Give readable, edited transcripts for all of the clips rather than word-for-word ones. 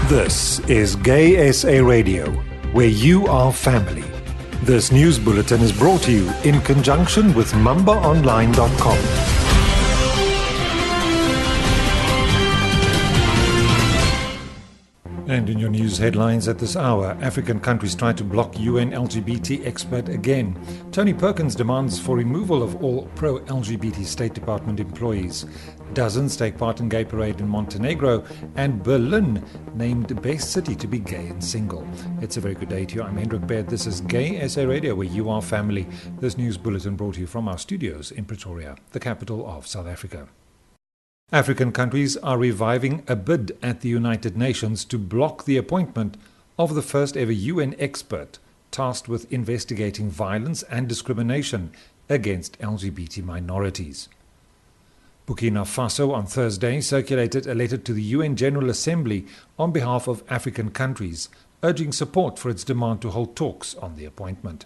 This is GaySA Radio, where you are family. This news bulletin is brought to you in conjunction with mambaonline.com. And in your news headlines at this hour, African countries try to block UN LGBT expert again. Tony Perkins demands for removal of all pro-LGBT State Department employees. Dozens take part in gay parade in Montenegro, and Berlin named best city to be gay and single. It's a very good day to you. I'm Hendrik Baird. This is GaySA Radio, where you are family. This news bulletin brought to you from our studios in Pretoria, the capital of South Africa. African countries are reviving a bid at the United Nations to block the appointment of the first ever UN expert tasked with investigating violence and discrimination against LGBT minorities. Burkina Faso on Thursday circulated a letter to the UN General Assembly on behalf of African countries, urging support for its demand to hold talks on the appointment.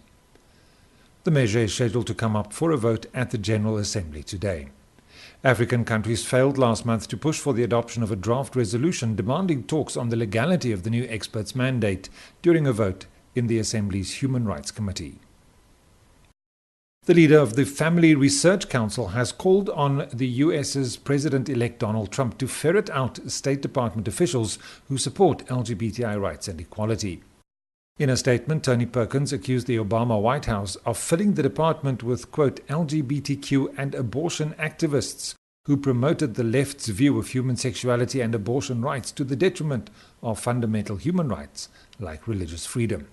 The measure is scheduled to come up for a vote at the General Assembly today. African countries failed last month to push for the adoption of a draft resolution demanding talks on the legality of the new expert's mandate during a vote in the Assembly's Human Rights Committee. The leader of the Family Research Council has called on the US's President-elect Donald Trump to ferret out State Department officials who support LGBTI rights and equality. In a statement, Tony Perkins accused the Obama White House of filling the department with, quote, LGBTQ and abortion activists who promoted the left's view of human sexuality and abortion rights to the detriment of fundamental human rights like religious freedom.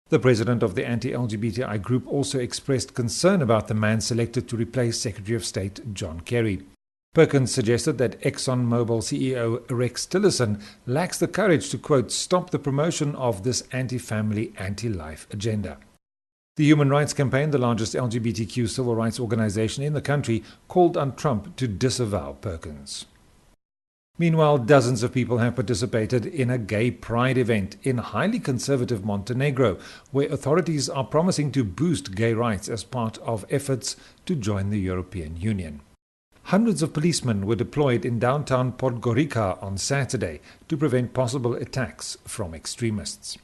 The president of the anti-LGBTI group also expressed concern about the man selected to replace Secretary of State John Kerry. Perkins suggested that ExxonMobil CEO Rex Tillerson lacks the courage to, quote, stop the promotion of this anti-family, anti-life agenda. The Human Rights Campaign, the largest LGBTQ civil rights organization in the country, called on Trump to disavow Perkins. Meanwhile, dozens of people have participated in a gay pride event in highly conservative Montenegro, where authorities are promising to boost gay rights as part of efforts to join the European Union. Hundreds of policemen were deployed in downtown Podgorica on Saturday to prevent possible attacks from extremists.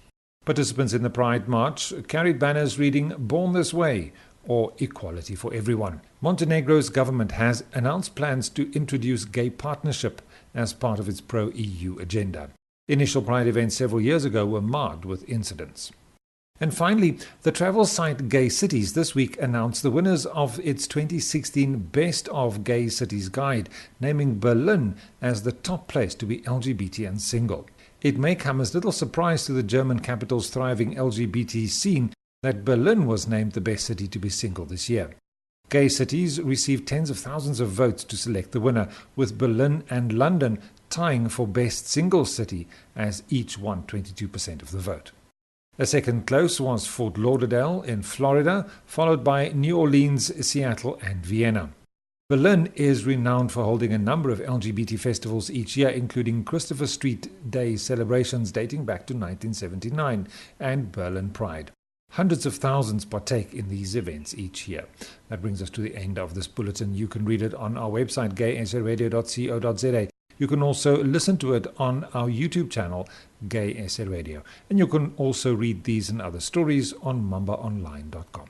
Participants in the Pride March carried banners reading "Born This Way" or "Equality for Everyone." Montenegro's government has announced plans to introduce gay partnership as part of its pro-EU agenda. Initial Pride events several years ago were marred with incidents. And finally, the travel site Gay Cities this week announced the winners of its 2016 Best of Gay Cities Guide, naming Berlin as the top place to be LGBT and single. It may come as little surprise to the German capital's thriving LGBT scene that Berlin was named the best city to be single this year. Gay Cities received tens of thousands of votes to select the winner, with Berlin and London tying for Best Single City as each won 22% of the vote. A second close was Fort Lauderdale in Florida, followed by New Orleans, Seattle, and Vienna. Berlin is renowned for holding a number of LGBT festivals each year, including Christopher Street Day celebrations dating back to 1979 and Berlin Pride. Hundreds of thousands partake in these events each year. That brings us to the end of this bulletin. You can read it on our website, gaysaradio.co.za. You can also listen to it on our YouTube channel, GaySA Radio. And you can also read these and other stories on mambaonline.com.